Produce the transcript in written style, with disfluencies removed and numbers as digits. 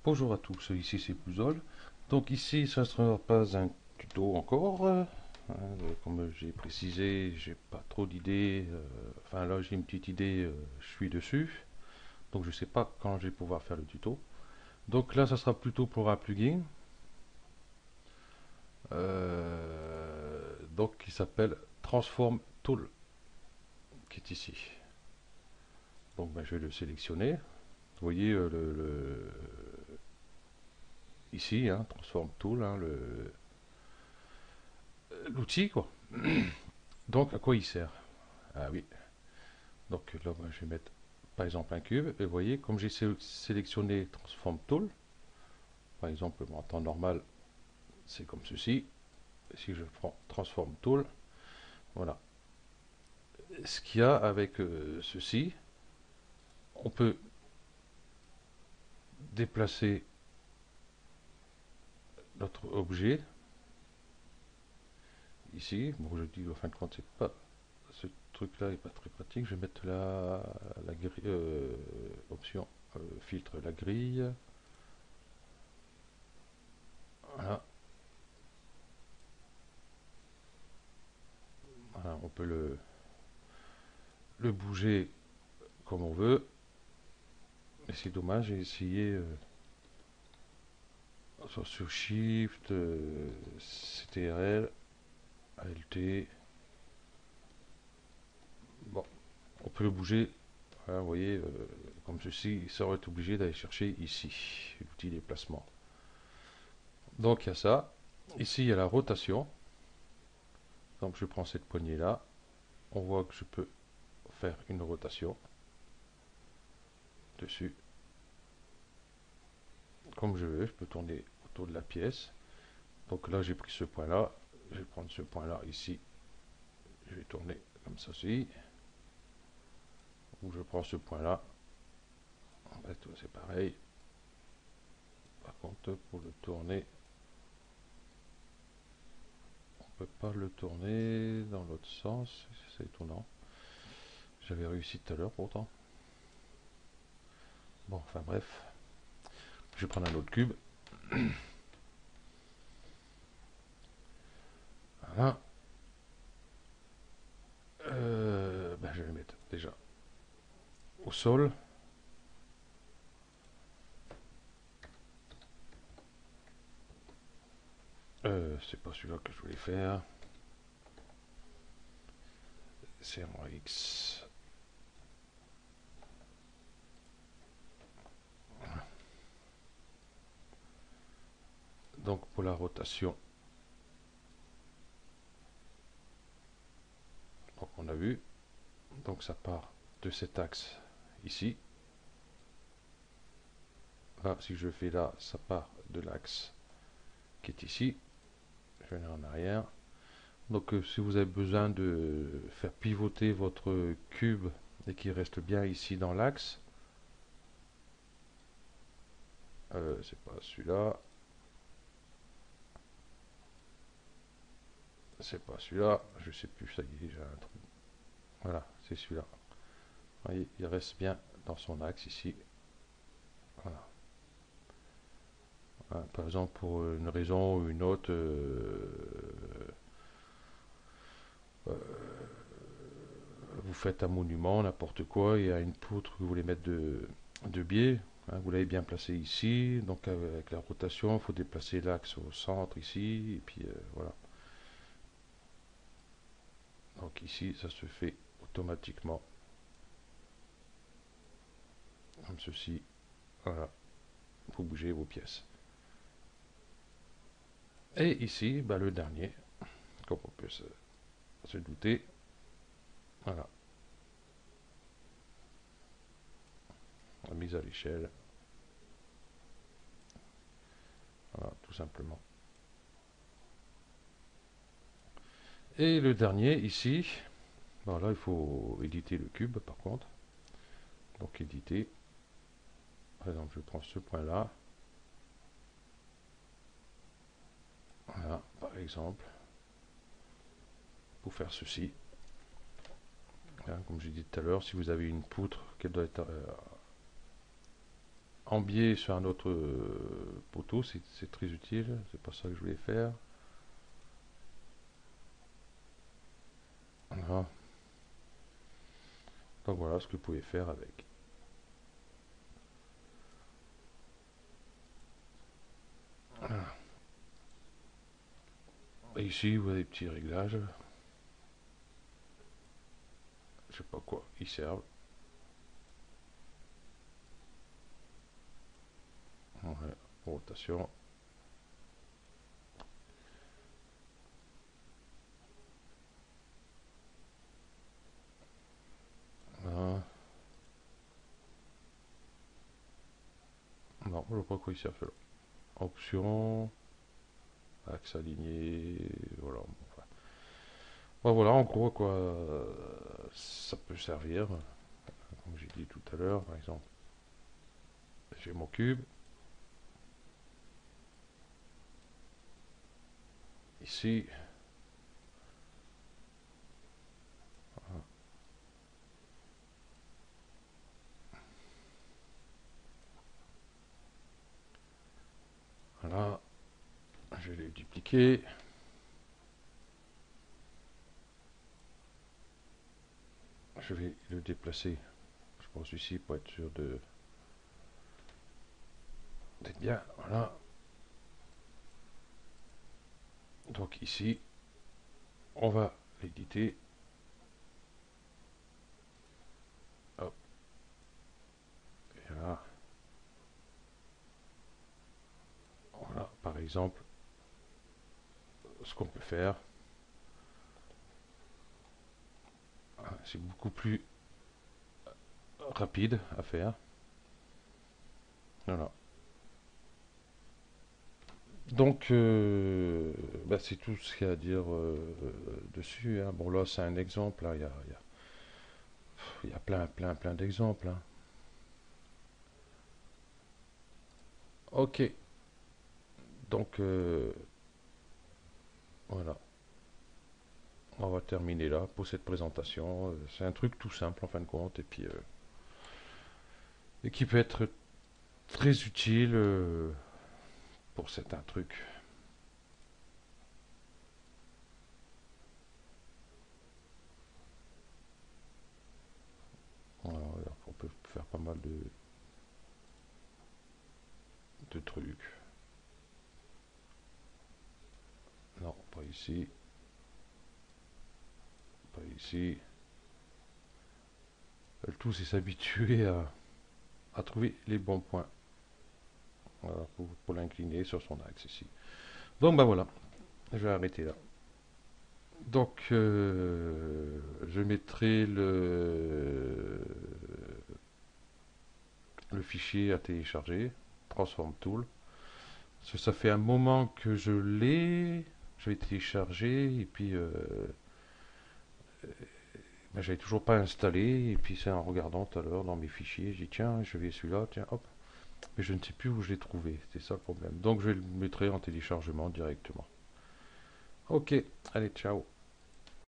Bonjour à tous, ici c'est Puzol. Donc ici ça ne sera pas un tuto encore. Comme j'ai précisé, j'ai pas trop d'idées. Enfin là j'ai une petite idée, je suis dessus. Donc je sais pas quand je vais pouvoir faire le tuto. Donc là ça sera plutôt pour un plugin. Donc qui s'appelle Transform Tool, qui est ici. Donc ben, je vais le sélectionner. Vous voyez ici, hein, Transform Tool, hein, l'outil quoi. Donc à quoi il sert? Ah oui. Donc là, moi, je vais mettre par exemple un cube. Et vous voyez, comme j'ai sélectionné Transform Tool, par exemple, en temps normal, c'est comme ceci. Si je prends Transform Tool, voilà. Ce qu'il y a avec ceci, on peut déplacer notre objet ici. Bon, je dis, en fin de compte, c'est pas ce truc-là est pas très pratique. Je vais mettre la grille, option filtre la grille. Voilà. Voilà, on peut le bouger comme on veut. Et c'est dommage, j'ai essayé sur Shift, CTRL, ALT. Bon, on peut le bouger. Voilà, vous voyez, comme ceci, ça aurait été obligé d'aller chercher ici, l'outil déplacement. Donc il y a ça. Ici, il y a la rotation. Donc je prends cette poignée-là. On voit que je peux faire une rotation dessus. Comme je veux, je peux tourner autour de la pièce. Donc là, j'ai pris ce point-là. Je vais prendre ce point-là ici. Je vais tourner comme ceci. Ou je prends ce point-là. En fait, c'est pareil. Par contre, pour le tourner, on ne peut pas le tourner dans l'autre sens. C'est étonnant. J'avais réussi tout à l'heure pourtant. Bon, enfin bref. Je vais prendre un autre cube. Voilà. Ben, je vais le mettre déjà au sol. C'est pas celui-là que je voulais faire. C'est un X. Donc pour la rotation, donc on a vu. Donc ça part de cet axe ici. Là, si je fais là, ça part de l'axe qui est ici. Je vais aller en arrière. Donc si vous avez besoin de faire pivoter votre cube et qu'il reste bien ici dans l'axe, c'est pas celui-là, c'est pas celui-là, je sais plus, ça y est, j'ai un trou. Voilà, c'est celui-là. Vous voyez, il reste bien dans son axe ici. Voilà. Voilà, par exemple, pour une raison ou une autre, vous faites un monument, n'importe quoi, il y a une poutre que vous voulez mettre de biais, hein, vous l'avez bien placé ici, donc avec la rotation, il faut déplacer l'axe au centre ici, et puis voilà. Donc ici, ça se fait automatiquement, comme ceci. Voilà, vous bougez vos pièces. Et ici, bah, le dernier, comme on peut se douter, voilà, la mise à l'échelle, voilà, tout simplement. Et le dernier, ici, bon, là, il faut éditer le cube, par contre. Donc, éditer. Par exemple, je prends ce point-là. Voilà, par exemple, pour faire ceci. Hein, comme j'ai dit tout à l'heure, si vous avez une poutre qu'elle doit être en biais sur un autre poteau, c'est très utile. C'est pas ça que je voulais faire. Voilà. Donc voilà ce que vous pouvez faire avec. Et ici, vous avez des petits réglages. Je sais pas quoi ils servent. Ouais, rotation. Voilà. Non, je ne vois pas quoi ils servent là. Option, axe aligné, voilà. Enfin, bon, voilà, en gros, quoi, ça peut servir. Comme j'ai dit tout à l'heure, par exemple, j'ai mon cube. Ici, voilà, je vais le dupliquer. Je vais le déplacer, je pense ici, pour être sûr d'être bien. Voilà. Donc ici, on va l'éditer. Hop, et là, voilà, par exemple, ce qu'on peut faire, c'est beaucoup plus rapide à faire. Voilà. Donc, bah, c'est tout ce qu'il y a à dire dessus, hein. Bon, là, c'est un exemple. Là, il y a plein d'exemples, hein. Ok. Donc, voilà. On va terminer là pour cette présentation. C'est un truc tout simple en fin de compte et qui peut être très utile pour certains trucs. Voilà, on peut faire pas mal de trucs. Non, pas ici, pas ici. Le tout, c'est s'habituer à trouver les bons points. Voilà, pour l'incliner sur son axe ici. Donc, bah voilà, je vais arrêter là. Donc, je mettrai le fichier à télécharger, Transform Tool. Parce que ça fait un moment que je l'ai, je l'ai téléchargé, et puis ben, j'avais toujours pas installé, et puis c'est en regardant tout à l'heure dans mes fichiers, j'ai dit tiens, je vais celui-là, tiens, hop, mais je ne sais plus où je l'ai trouvé, c'est ça le problème. Donc je le mettrai en téléchargement directement. Ok, allez, ciao.